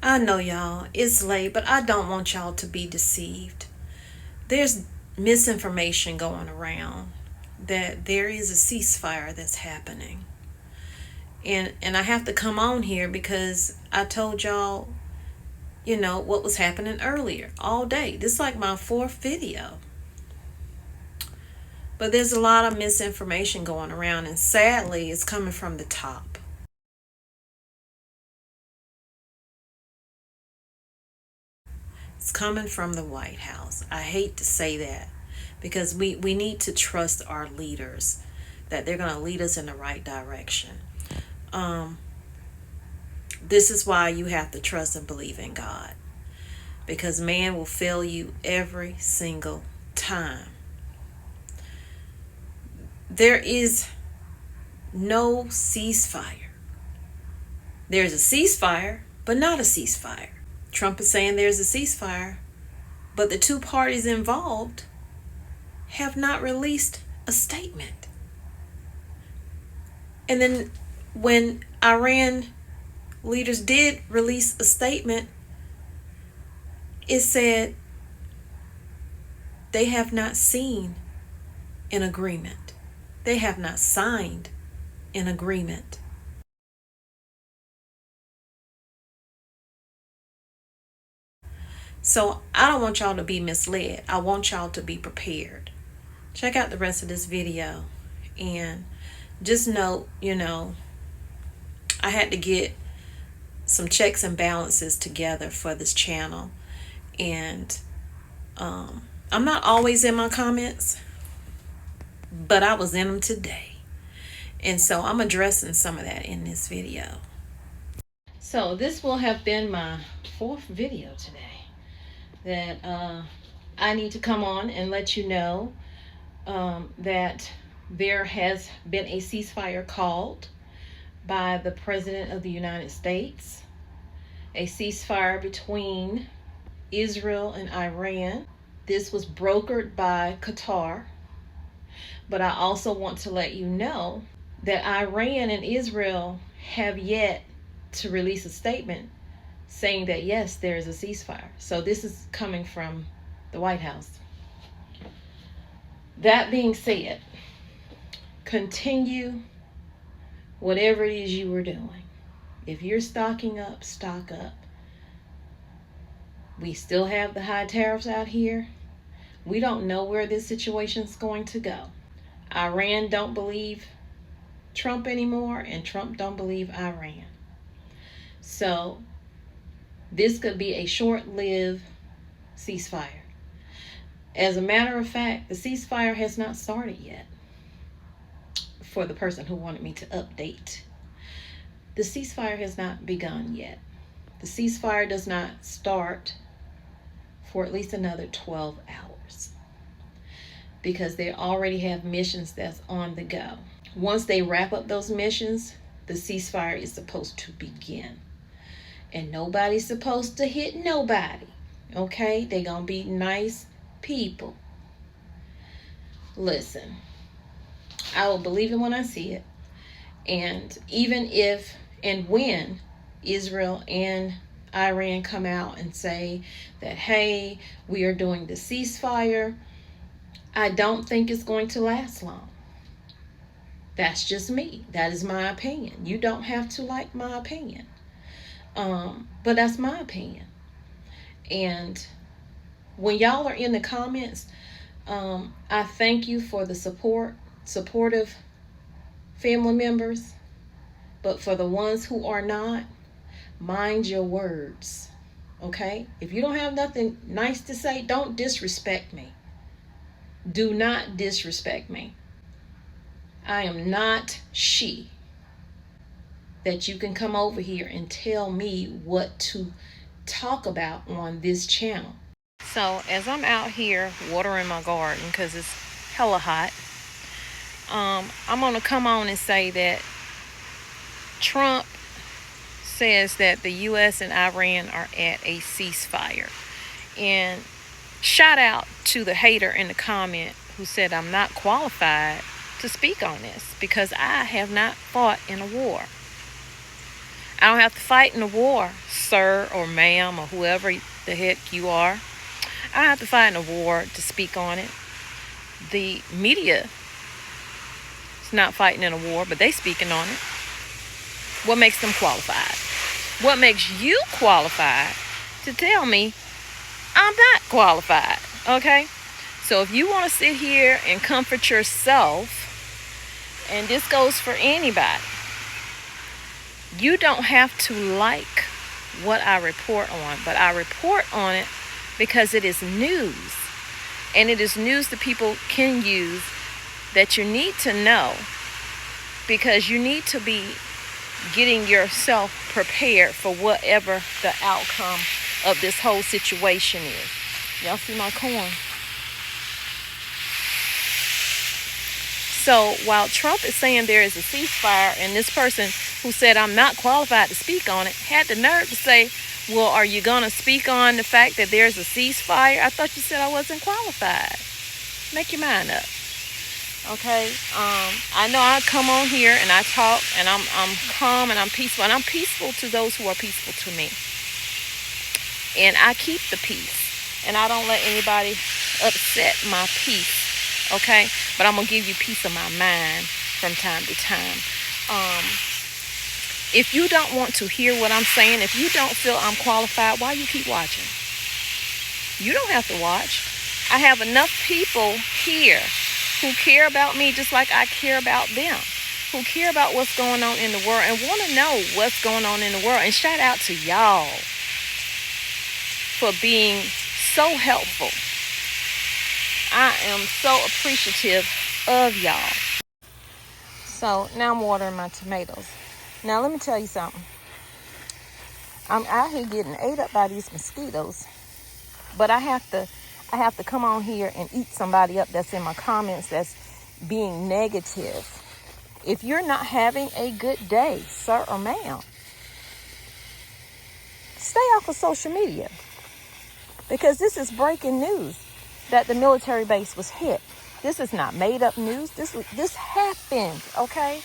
I know y'all, it's late, but I don't want y'all to be deceived. There's misinformation going around that there is a ceasefire that's happening. And I have to come on here because I told y'all, what was happening earlier all day. This is like my fourth video. But there's a lot of misinformation going around, and sadly, it's coming from the top. It's coming from the White House. I hate to say that because we need to trust our leaders that they're going to lead us in the right direction. Um, this is why you have to trust and believe in God, because man will fail you every single time. There is no ceasefire. There's a ceasefire, but not a ceasefire. Trump is saying there's a ceasefire, but the two parties involved have not released a statement. And then when Iran leaders did release a statement, it said they have not seen an agreement. They have not signed an agreement. So I don't want y'all to be misled. I want y'all to be prepared. Check out the rest of this video and just note, I had to get some checks and balances together for this channel. And I'm not always in my comments, but I was in them today. And so I'm addressing some of that in this video. So this will have been my fourth video today that I need to come on and let you know that there has been a ceasefire called by the President of the United States, a ceasefire between Israel and Iran. This was brokered by Qatar, but I also want to let you know that Iran and Israel have yet to release a statement saying that yes, there is a ceasefire. So this is coming from the White House. That being said, continue whatever it is you were doing. If you're stocking up, stock up. We still have the high tariffs out here. We don't know where this situation is going to go. Iran don't believe Trump anymore, and Trump don't believe Iran. So this could be a short-lived ceasefire. As a matter of fact, the ceasefire has not started yet. For the person who wanted me to update, the ceasefire has not begun yet. The ceasefire does not start for at least another 12 hours because they already have missions that's on the go. Once they wrap up those missions, the ceasefire is supposed to begin. And nobody's supposed to hit nobody. Okay? They're going to be nice people. Listen, I will believe it when I see it. And even if and when Israel and Iran come out and say that, hey, we are doing the ceasefire, I don't think it's going to last long. That's just me. That is my opinion. You don't have to like my opinion. But that's my opinion. And when y'all are in the comments, I thank you for the supportive family members. But for the ones who are not, mind your words. Okay? If you don't have nothing nice to say, don't disrespect me. Do not disrespect me. I am not she that you can come over here and tell me what to talk about on this channel. So as I'm out here watering my garden because it's hella hot, I'm going to come on and say that Trump says that the U.S. and Iran are at a ceasefire. And shout out to the hater in the comment who said I'm not qualified to speak on this because I have not fought in a war. I don't have to fight in a war, sir or ma'am or whoever the heck you are. I don't have to fight in a war to speak on it. The media is not fighting in a war, but they speaking on it. What makes them qualified? What makes you qualified to tell me I'm not qualified? Okay? So if you want to sit here and comfort yourself, and this goes for anybody, you don't have to like what I report on, but I report on it because it is news. And it is news that people can use, that you need to know, because you need to be getting yourself prepared for whatever the outcome of this whole situation is. Y'all see my corn? So while Trump is saying there is a ceasefire, and this person who said I'm not qualified to speak on it had the nerve to say, well, are you going to speak on the fact that there's a ceasefire? I thought you said I wasn't qualified. Make your mind up. Okay? I know I come on here and I talk, and I'm calm and I'm peaceful. And I'm peaceful to those who are peaceful to me. And I keep the peace. And I don't let anybody upset my peace. Okay? But I'm going to give you peace of my mind from time to time. If you don't want to hear what I'm saying, if you don't feel I'm qualified, why you keep watching? You don't have to watch. I have enough people here who care about me just like I care about them, who care about what's going on in the world and want to know what's going on in the world. And shout out to y'all for being so helpful. I am so appreciative of y'all. So now I'm watering my tomatoes. Now let me tell you something. I'm out here getting ate up by these mosquitoes, but I have to come on here and eat somebody up that's in my comments that's being negative. If you're not having a good day, sir or ma'am, stay off of social media, because this is breaking news that the military base was hit. This is not made up news. This happened, okay?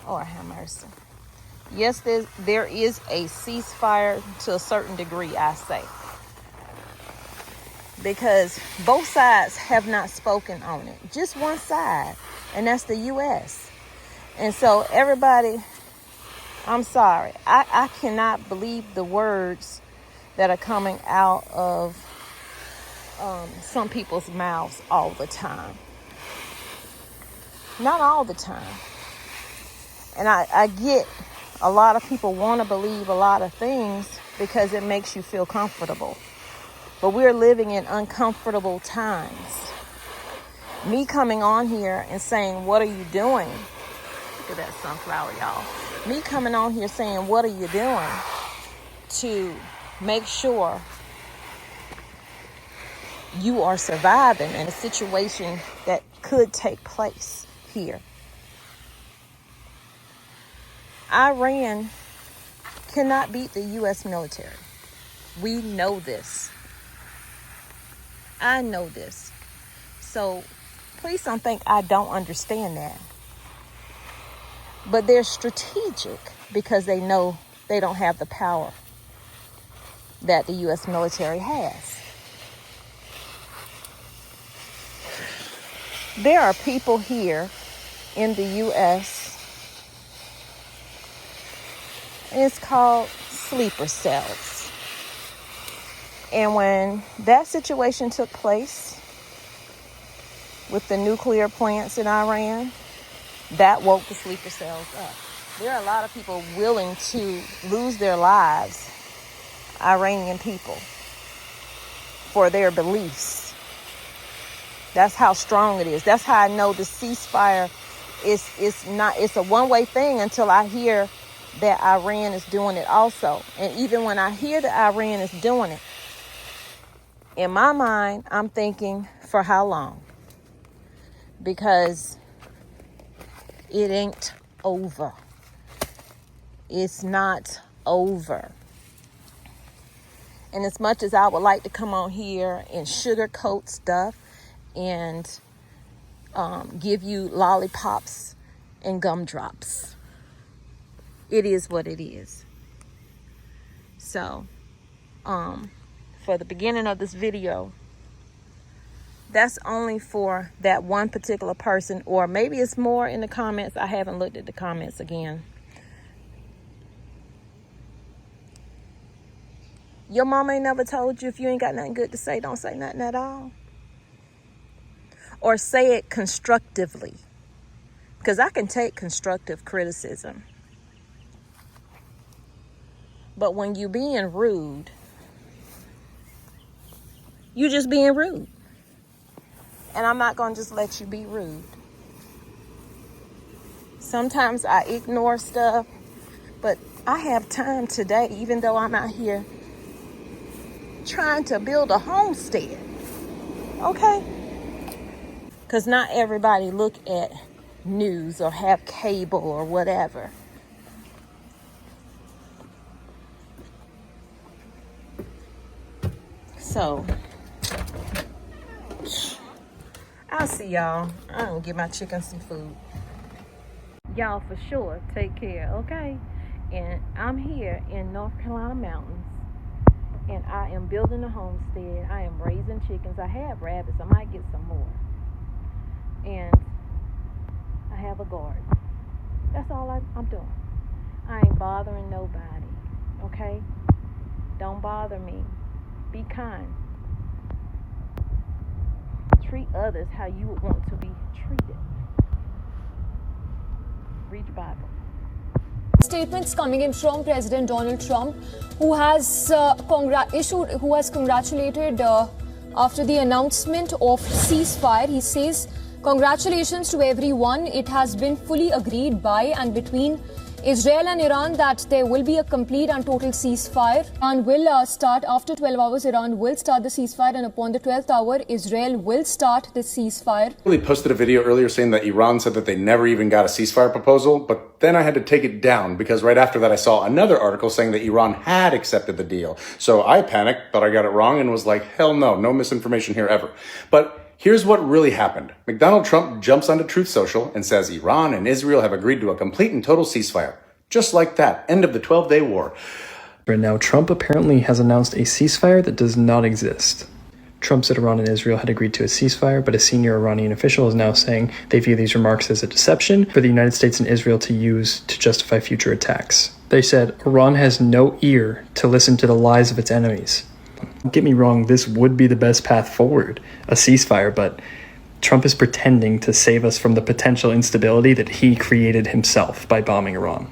Lord have mercy. Yes, there is a ceasefire to a certain degree, I say. Because both sides have not spoken on it. Just one side, and that's the U.S. And so everybody, I'm sorry. I cannot believe the words that are coming out of some people's mouths all the time. Not all the time. And I get a lot of people want to believe a lot of things because it makes you feel comfortable. But we're living in uncomfortable times. Me coming on here and saying, what are you doing? Look at that sunflower, y'all. Me coming on here saying, what are you doing to make sure you are surviving in a situation that could take place here. Iran cannot beat the U.S. military. We know this. I know this. So please don't think I don't understand that. But they're strategic because they know they don't have the power that the U.S. military has. There are people here in the U.S., and it's called sleeper cells. And when that situation took place with the nuclear plants in Iran, that woke the sleeper cells up. There are a lot of people willing to lose their lives, Iranian people, for their beliefs. That's how strong it is. That's how I know the ceasefire it's a one-way thing until I hear that Iran is doing it also. And even when I hear that Iran is doing it, in my mind, I'm thinking, for how long? Because it ain't over. It's not over. And as much as I would like to come on here and sugarcoat stuff and give you lollipops and gumdrops, it is what it is. So, for the beginning of this video, that's only for that one particular person, or maybe it's more in the comments. I haven't looked at the comments again. Your mama ain't never told you if you ain't got nothing good to say, don't say nothing at all? Or say it constructively. Because I can take constructive criticism. But when you being rude, you just being rude. And I'm not going to just let you be rude. Sometimes I ignore stuff, but I have time today, even though I'm out here trying to build a homestead. Okay? Because not everybody look at news or have cable or whatever. So, I'll see y'all. I'm gonna give my chicken some food. Y'all for sure take care, okay? And I'm here in North Carolina mountains, and I am building a homestead. I am raising chickens. I have rabbits. I might get some more. And I have a garden. That's all I'm doing. I ain't bothering nobody, okay? Don't bother me. Be kind. Treat others how you would want to be treated. Read your Bible. Statements coming in from President Donald Trump, who has congratulated after the announcement of ceasefire. He says, "Congratulations to everyone. It has been fully agreed by and between Israel and Iran that there will be a complete and total ceasefire. Iran will start after 12 hours. Iran will start the ceasefire, and upon the 12th hour, Israel will start the ceasefire." I posted a video earlier saying that Iran said that they never even got a ceasefire proposal, but then I had to take it down because right after that I saw another article saying that Iran had accepted the deal. So I panicked, thought I got it wrong, and was like, hell no, no misinformation here ever. But here's what really happened. Donald Trump jumps onto Truth Social and says Iran and Israel have agreed to a complete and total ceasefire. Just like that. End of the 12-day war. Right now, Trump apparently has announced a ceasefire that does not exist. Trump said Iran and Israel had agreed to a ceasefire, but a senior Iranian official is now saying they view these remarks as a deception for the United States and Israel to use to justify future attacks. They said Iran has no ear to listen to the lies of its enemies. Don't get me wrong, this would be the best path forward, a ceasefire, but Trump is pretending to save us from the potential instability that he created himself by bombing Iran.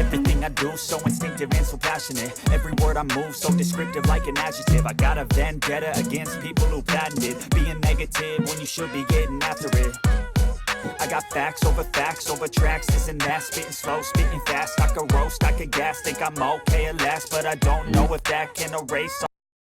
Everything I do so instinctive and so passionate. Every word I move so descriptive like an adjective. I got a vendetta against people who patented being negative when you should be getting after it. I got facts over tracks, this and that, spitting slow, spitting fast. I could roast, I could gas, think I'm okay at last, but I don't know if that can erase